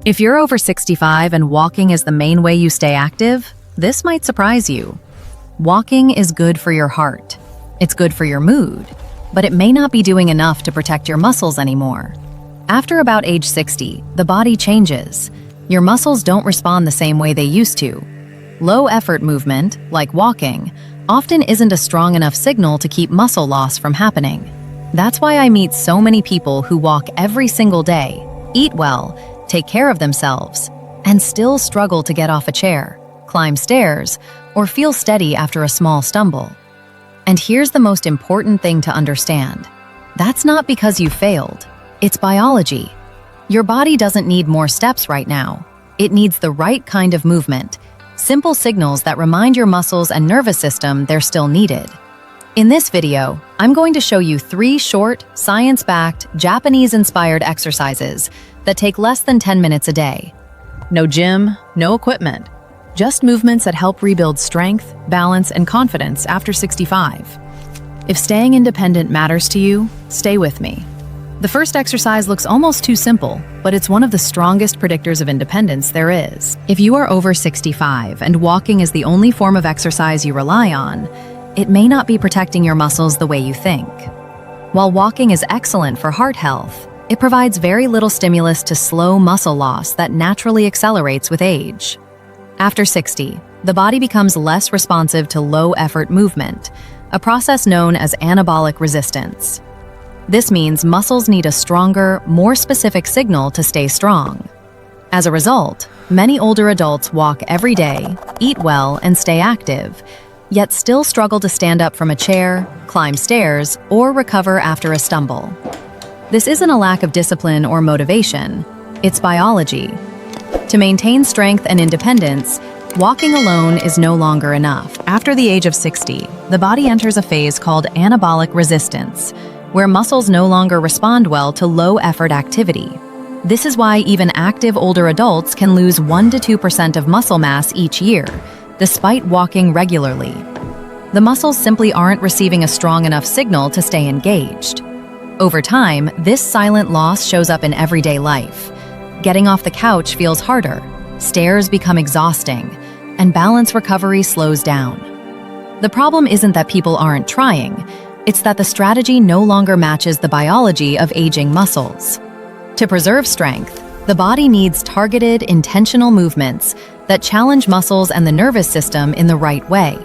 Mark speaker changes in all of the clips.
Speaker 1: If you're over 65 and walking is the main way you stay active, this might surprise you. Walking is good for your heart. It's good for your mood, but it may not be doing enough to protect your muscles anymore. After about age 60, the body changes. Your muscles don't respond the same way they used to. Low-effort movement, like walking, often isn't a strong enough signal to keep muscle loss from happening. That's why I meet so many people who walk every single day, eat well, take care of themselves, and still struggle to get off a chair, climb stairs, or feel steady after a small stumble. And here's the most important thing to understand. That's not because you failed. It's biology. Your body doesn't need more steps right now. It needs the right kind of movement, simple signals that remind your muscles and nervous system they're still needed. In this video, I'm going to show you 3 short, science-backed, Japanese-inspired exercises that take less than 10 minutes a day. No gym, no equipment, just movements that help rebuild strength, balance, and confidence after 65. If staying independent matters to you, stay with me. The first exercise looks almost too simple, but it's one of the strongest predictors of independence there is. If you are over 65 and walking is the only form of exercise you rely on, it may not be protecting your muscles the way you think. While walking is excellent for heart health, it provides very little stimulus to slow muscle loss that naturally accelerates with age. After 60, the body becomes less responsive to low-effort movement, a process known as anabolic resistance. This means muscles need a stronger, more specific signal to stay strong. As a result, many older adults walk every day, eat well, and stay active, yet still struggle to stand up from a chair, climb stairs, or recover after a stumble. This isn't a lack of discipline or motivation, it's biology. To maintain strength and independence, walking alone is no longer enough. After the age of 60, the body enters a phase called anabolic resistance, where muscles no longer respond well to low-effort activity. This is why even active older adults can lose 1 to 2% of muscle mass each year, despite walking regularly. The muscles simply aren't receiving a strong enough signal to stay engaged. Over time, this silent loss shows up in everyday life. Getting off the couch feels harder, stairs become exhausting, and balance recovery slows down. The problem isn't that people aren't trying, it's that the strategy no longer matches the biology of aging muscles. To preserve strength, the body needs targeted, intentional movements that challenge muscles and the nervous system in the right way.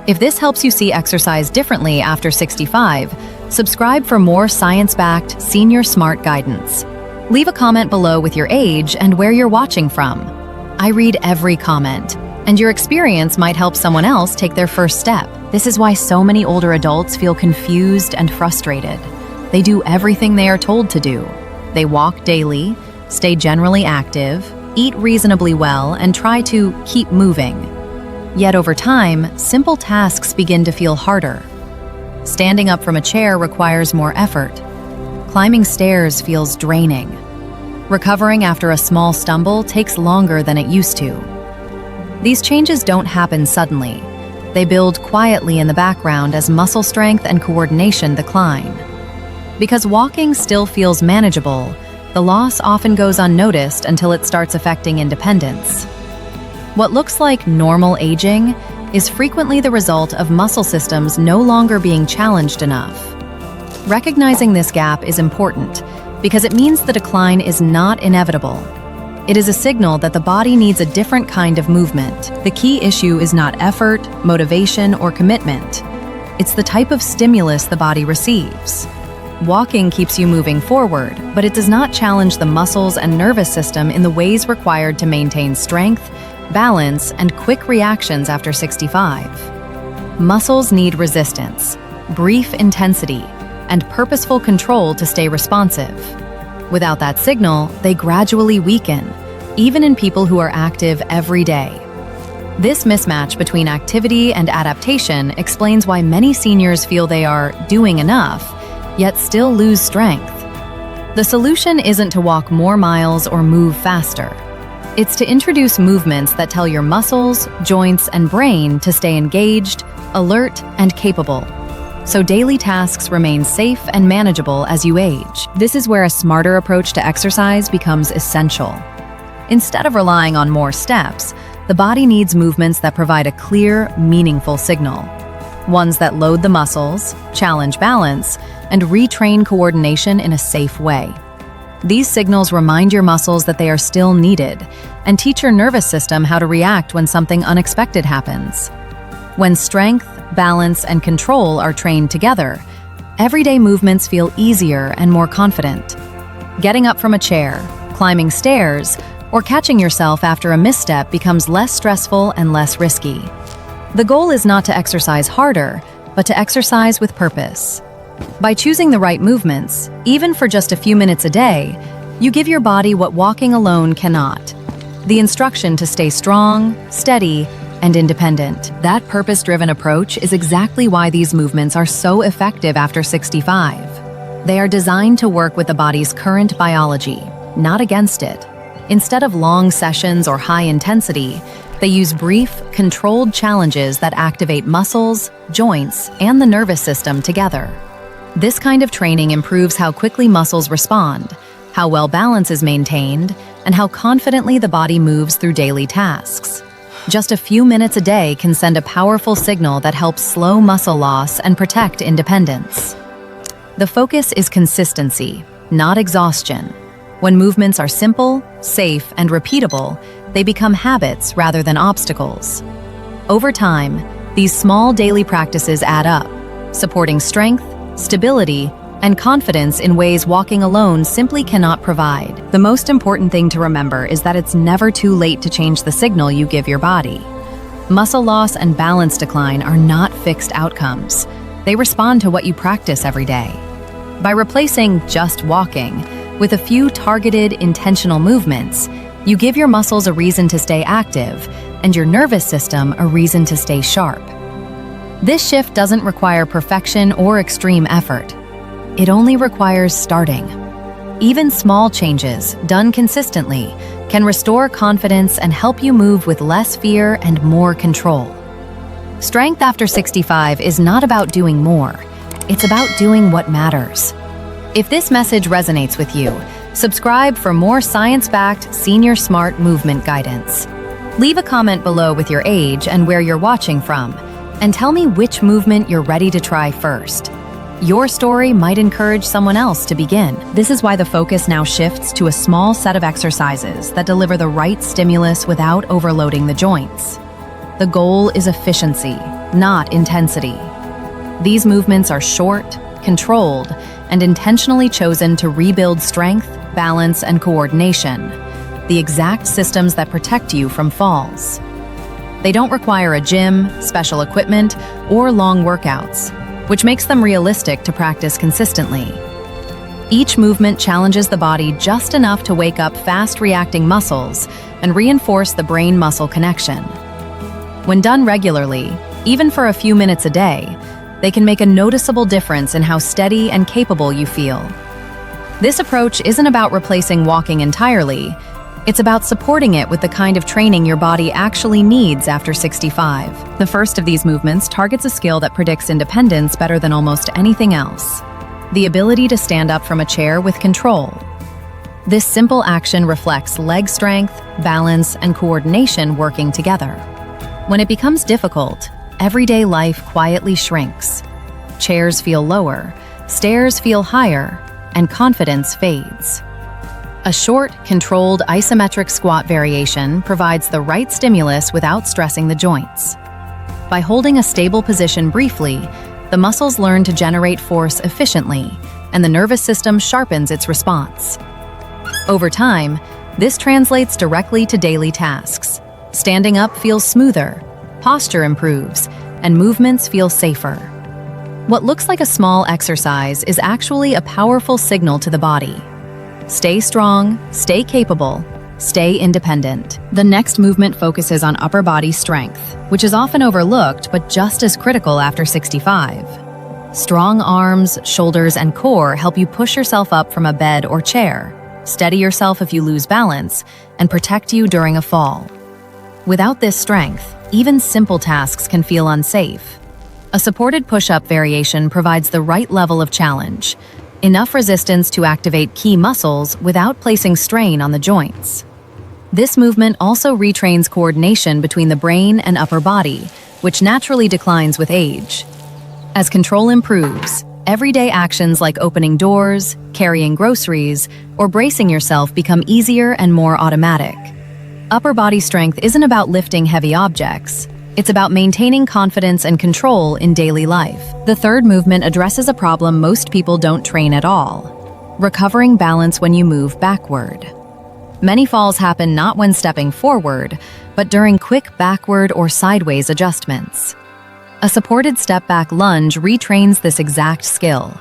Speaker 1: If this helps you see exercise differently after 65, subscribe for more science-backed, senior smart guidance. Leave a comment below with your age and where you're watching from. I read every comment, and your experience might help someone else take their first step. This is why so many older adults feel confused and frustrated. They do everything they are told to do. They walk daily, stay generally active, eat reasonably well, and try to keep moving. Yet over time, simple tasks begin to feel harder. Standing up from a chair requires more effort. Climbing stairs feels draining. Recovering after a small stumble takes longer than it used to. These changes don't happen suddenly. They build quietly in the background as muscle strength and coordination decline. Because walking still feels manageable, the loss often goes unnoticed until it starts affecting independence. What looks like normal aging is frequently the result of muscle systems no longer being challenged enough. Recognizing this gap is important because it means the decline is not inevitable. It is a signal that the body needs a different kind of movement. The key issue is not effort, motivation, or commitment. It's the type of stimulus the body receives. Walking keeps you moving forward, but it does not challenge the muscles and nervous system in the ways required to maintain strength, balance, and quick reactions after 65. Muscles need resistance, brief intensity, and purposeful control to stay responsive. Without that signal, they gradually weaken, even in people who are active every day. This mismatch between activity and adaptation explains why many seniors feel they are doing enough, yet still lose strength. The solution isn't to walk more miles or move faster. It's to introduce movements that tell your muscles, joints, and brain to stay engaged, alert, and capable, so daily tasks remain safe and manageable as you age. This is where a smarter approach to exercise becomes essential. Instead of relying on more steps, the body needs movements that provide a clear, meaningful signal. Ones that load the muscles, challenge balance, and retrain coordination in a safe way. These signals remind your muscles that they are still needed and teach your nervous system how to react when something unexpected happens. When strength, balance, and control are trained together, everyday movements feel easier and more confident. Getting up from a chair, climbing stairs, or catching yourself after a misstep becomes less stressful and less risky. The goal is not to exercise harder, but to exercise with purpose. By choosing the right movements, even for just a few minutes a day, you give your body what walking alone cannot: the instruction to stay strong, steady, and independent. That purpose-driven approach is exactly why these movements are so effective after 65. They are designed to work with the body's current biology, not against it. Instead of long sessions or high intensity, they use brief, controlled challenges that activate muscles, joints, and the nervous system together. This kind of training improves how quickly muscles respond, how well balance is maintained, and how confidently the body moves through daily tasks. Just a few minutes a day can send a powerful signal that helps slow muscle loss and protect independence. The focus is consistency, not exhaustion. When movements are simple, safe, and repeatable, they become habits rather than obstacles. Over time, these small daily practices add up, supporting strength, stability, and confidence in ways walking alone simply cannot provide. The most important thing to remember is that it's never too late to change the signal you give your body. Muscle loss and balance decline are not fixed outcomes. They respond to what you practice every day. By replacing just walking with a few targeted, intentional movements, you give your muscles a reason to stay active and your nervous system a reason to stay sharp. This shift doesn't require perfection or extreme effort. It only requires starting. Even small changes, done consistently, can restore confidence and help you move with less fear and more control. Strength after 65 is not about doing more. It's about doing what matters. If this message resonates with you, subscribe for more science-backed Senior Smart movement guidance. Leave a comment below with your age and where you're watching from, and tell me which movement you're ready to try first. Your story might encourage someone else to begin. This is why the focus now shifts to a small set of exercises that deliver the right stimulus without overloading the joints. The goal is efficiency, not intensity. These movements are short, controlled, and intentionally chosen to rebuild strength, balance, and coordination, the exact systems that protect you from falls. They don't require a gym, special equipment, or long workouts, which makes them realistic to practice consistently. Each movement challenges the body just enough to wake up fast-reacting muscles and reinforce the brain-muscle connection. When done regularly, even for a few minutes a day, they can make a noticeable difference in how steady and capable you feel. This approach isn't about replacing walking entirely. It's about supporting it with the kind of training your body actually needs after 65. The first of these movements targets a skill that predicts independence better than almost anything else: the ability to stand up from a chair with control. This simple action reflects leg strength, balance, and coordination working together. When it becomes difficult, everyday life quietly shrinks. Chairs feel lower, stairs feel higher, and confidence fades. A short, controlled isometric squat variation provides the right stimulus without stressing the joints. By holding a stable position briefly, the muscles learn to generate force efficiently, and the nervous system sharpens its response. Over time, this translates directly to daily tasks. Standing up feels smoother, posture improves, and movements feel safer. What looks like a small exercise is actually a powerful signal to the body. Stay strong, stay capable, stay independent. The next movement focuses on upper body strength, which is often overlooked but just as critical after 65. Strong arms, shoulders, and core help you push yourself up from a bed or chair, steady yourself if you lose balance, and protect you during a fall. Without this strength, even simple tasks can feel unsafe. A supported push-up variation provides the right level of challenge, enough resistance to activate key muscles without placing strain on the joints. This movement also retrains coordination between the brain and upper body, which naturally declines with age. As control improves, everyday actions like opening doors, carrying groceries, or bracing yourself become easier and more automatic. Upper body strength isn't about lifting heavy objects. It's about maintaining confidence and control in daily life. The third movement addresses a problem most people don't train at all: recovering balance when you move backward. Many falls happen not when stepping forward, but during quick backward or sideways adjustments. A supported step-back lunge retrains this exact skill.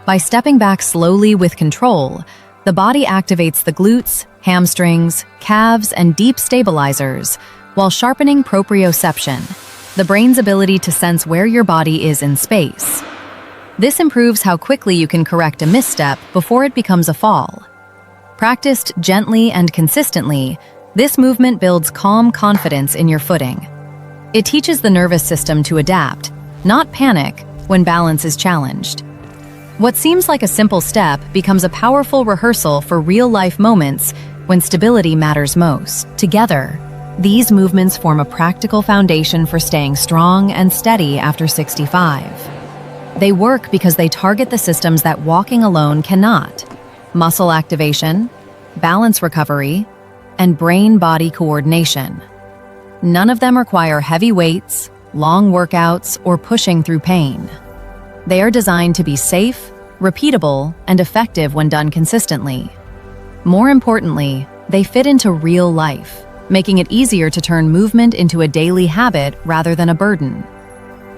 Speaker 1: By stepping back slowly with control, the body activates the glutes, hamstrings, calves, and deep stabilizers, while sharpening proprioception, the brain's ability to sense where your body is in space. This improves how quickly you can correct a misstep before it becomes a fall. Practiced gently and consistently, this movement builds calm confidence in your footing. It teaches the nervous system to adapt, not panic, when balance is challenged. What seems like a simple step becomes a powerful rehearsal for real-life moments when stability matters most. Together, these movements form a practical foundation for staying strong and steady after 65. They work because they target the systems that walking alone cannot: muscle activation, balance recovery, and brain-body coordination. None of them require heavy weights, long workouts, or pushing through pain. They are designed to be safe, repeatable, and effective when done consistently. More importantly, they fit into real life, making it easier to turn movement into a daily habit rather than a burden.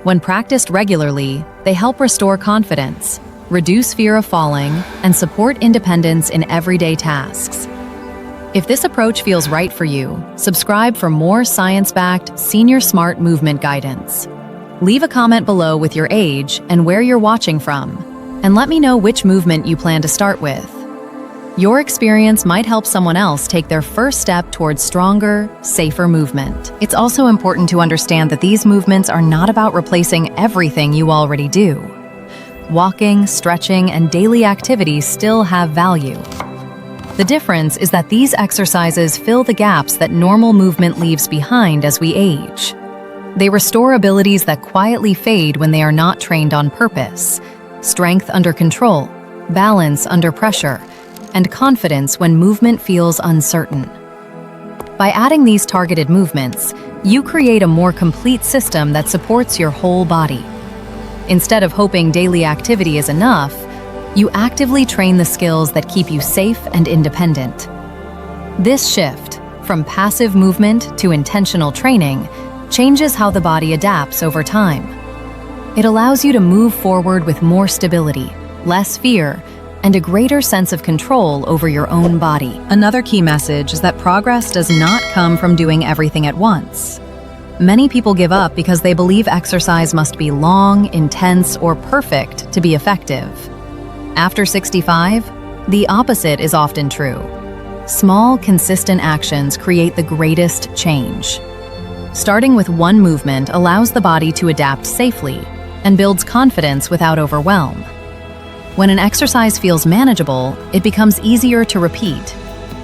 Speaker 1: When practiced regularly, they help restore confidence, reduce fear of falling, and support independence in everyday tasks. If this approach feels right for you, subscribe for more science-backed, Senior Smart movement guidance. Leave a comment below with your age and where you're watching from, and let me know which movement you plan to start with. Your experience might help someone else take their first step towards stronger, safer movement. It's also important to understand that these movements are not about replacing everything you already do. Walking, stretching, and daily activities still have value. The difference is that these exercises fill the gaps that normal movement leaves behind as we age. They restore abilities that quietly fade when they are not trained on purpose: strength under control, balance under pressure, and confidence when movement feels uncertain. By adding these targeted movements, you create a more complete system that supports your whole body. Instead of hoping daily activity is enough, you actively train the skills that keep you safe and independent. This shift, from passive movement to intentional training, changes how the body adapts over time. It allows you to move forward with more stability, less fear, and a greater sense of control over your own body. Another key message is that progress does not come from doing everything at once. Many people give up because they believe exercise must be long, intense, or perfect to be effective. After 65, the opposite is often true. Small, consistent actions create the greatest change. Starting with one movement allows the body to adapt safely and builds confidence without overwhelm. When an exercise feels manageable, it becomes easier to repeat,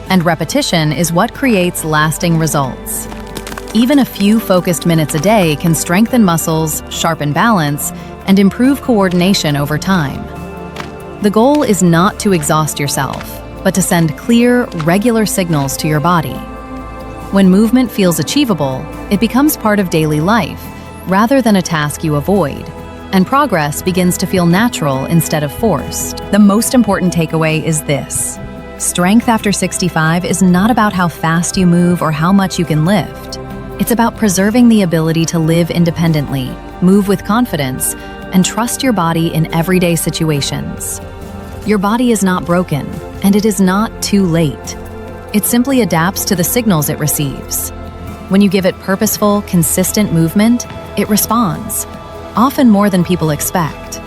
Speaker 1: and repetition is what creates lasting results. Even a few focused minutes a day can strengthen muscles, sharpen balance, and improve coordination over time. The goal is not to exhaust yourself, but to send clear, regular signals to your body. When movement feels achievable, it becomes part of daily life, rather than a task you avoid, and progress begins to feel natural instead of forced. The most important takeaway is this: strength after 65 is not about how fast you move or how much you can lift. It's about preserving the ability to live independently, move with confidence, and trust your body in everyday situations. Your body is not broken, and it is not too late. It simply adapts to the signals it receives. When you give it purposeful, consistent movement, it responds, often more than people expect.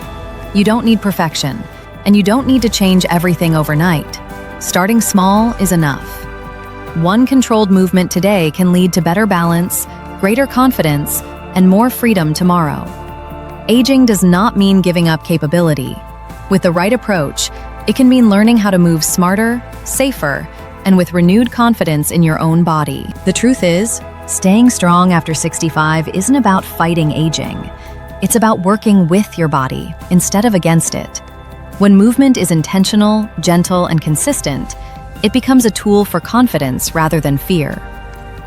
Speaker 1: You don't need perfection, and you don't need to change everything overnight. Starting small is enough. One controlled movement today can lead to better balance, greater confidence, and more freedom tomorrow. Aging does not mean giving up capability. With the right approach, it can mean learning how to move smarter, safer, and with renewed confidence in your own body. The truth is, staying strong after 65 isn't about fighting aging. It's about working with your body instead of against it. When movement is intentional, gentle, and consistent, it becomes a tool for confidence rather than fear.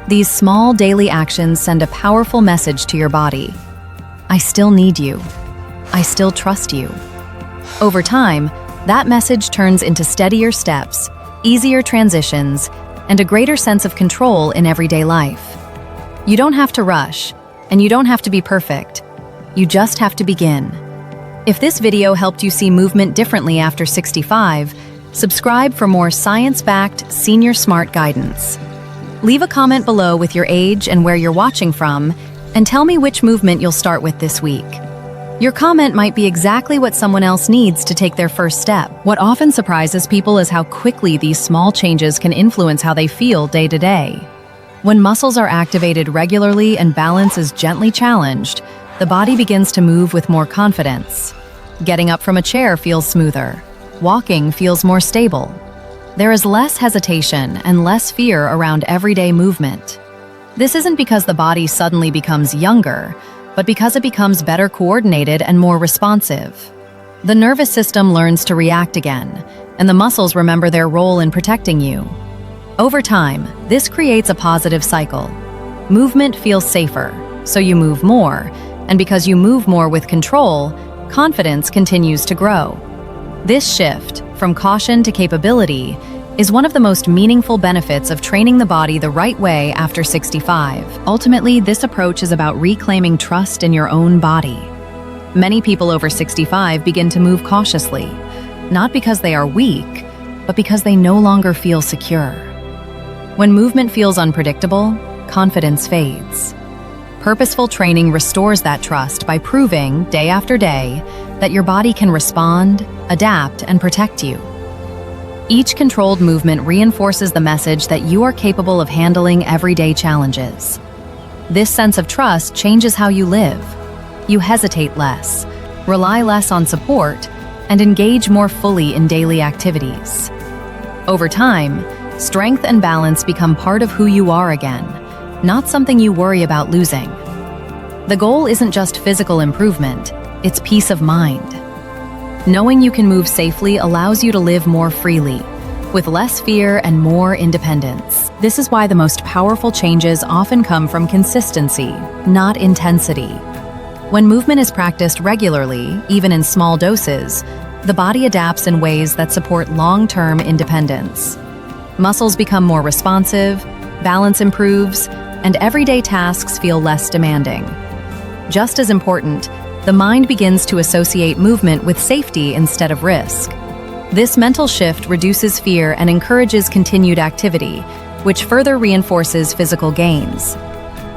Speaker 1: These small daily actions send a powerful message to your body. I still need you. I still trust you. Over time, that message turns into steadier steps, easier transitions, and a greater sense of control in everyday life. You don't have to rush, and you don't have to be perfect. You just have to begin. If this video helped you see movement differently after 65, subscribe for more science-backed, senior smart guidance. Leave a comment below with your age and where you're watching from, and tell me which movement you'll start with this week. Your comment might be exactly what someone else needs to take their first step. What often surprises people is how quickly these small changes can influence how they feel day to day. When muscles are activated regularly and balance is gently challenged, the body begins to move with more confidence. Getting up from a chair feels smoother. Walking feels more stable. There is less hesitation and less fear around everyday movement. This isn't because the body suddenly becomes younger, but because it becomes better coordinated and more responsive. The nervous system learns to react again, and the muscles remember their role in protecting you. Over time, this creates a positive cycle. Movement feels safer, so you move more, and because you move more with control, confidence continues to grow. This shift, from caution to capability, is one of the most meaningful benefits of training the body the right way after 65. Ultimately, this approach is about reclaiming trust in your own body. Many people over 65 begin to move cautiously, not because they are weak, but because they no longer feel secure. When movement feels unpredictable, confidence fades. Purposeful training restores that trust by proving, day after day, that your body can respond, adapt, and protect you. Each controlled movement reinforces the message that you are capable of handling everyday challenges. This sense of trust changes how you live. You hesitate less, rely less on support, and engage more fully in daily activities. Over time, strength and balance become part of who you are again, not something you worry about losing. The goal isn't just physical improvement, it's peace of mind. Knowing you can move safely allows you to live more freely, with less fear and more independence. This is why the most powerful changes often come from consistency, not intensity. When movement is practiced regularly, even in small doses, the body adapts in ways that support long-term independence. Muscles become more responsive, balance improves, and everyday tasks feel less demanding. Just as important, the mind begins to associate movement with safety instead of risk. This mental shift reduces fear and encourages continued activity, which further reinforces physical gains.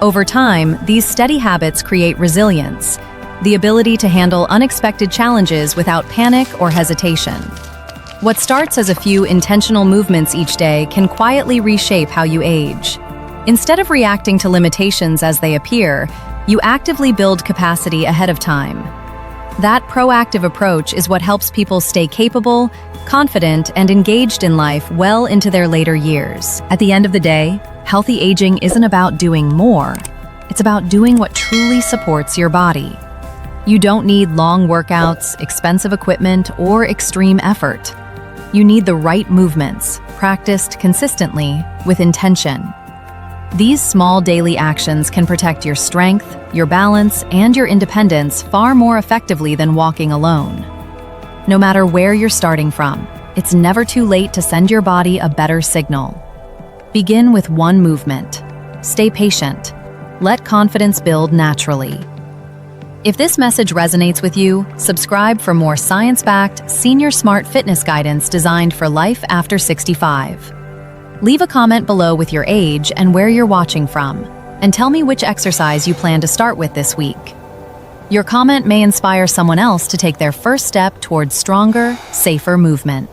Speaker 1: Over time, these steady habits create resilience, the ability to handle unexpected challenges without panic or hesitation. What starts as a few intentional movements each day can quietly reshape how you age. Instead of reacting to limitations as they appear, you actively build capacity ahead of time. That proactive approach is what helps people stay capable, confident, and engaged in life well into their later years. At the end of the day, healthy aging isn't about doing more. It's about doing what truly supports your body. You don't need long workouts, expensive equipment, or extreme effort. You need the right movements, practiced consistently, with intention. These small daily actions can protect your strength, your balance, and your independence far more effectively than walking alone. No matter where you're starting from, it's never too late to send your body a better signal. Begin with one movement. Stay patient. Let confidence build naturally. If this message resonates with you, subscribe for more science-backed, senior smart fitness guidance designed for life after 65. Leave a comment below with your age and where you're watching from, and tell me which exercise you plan to start with this week. Your comment may inspire someone else to take their first step towards stronger, safer movement.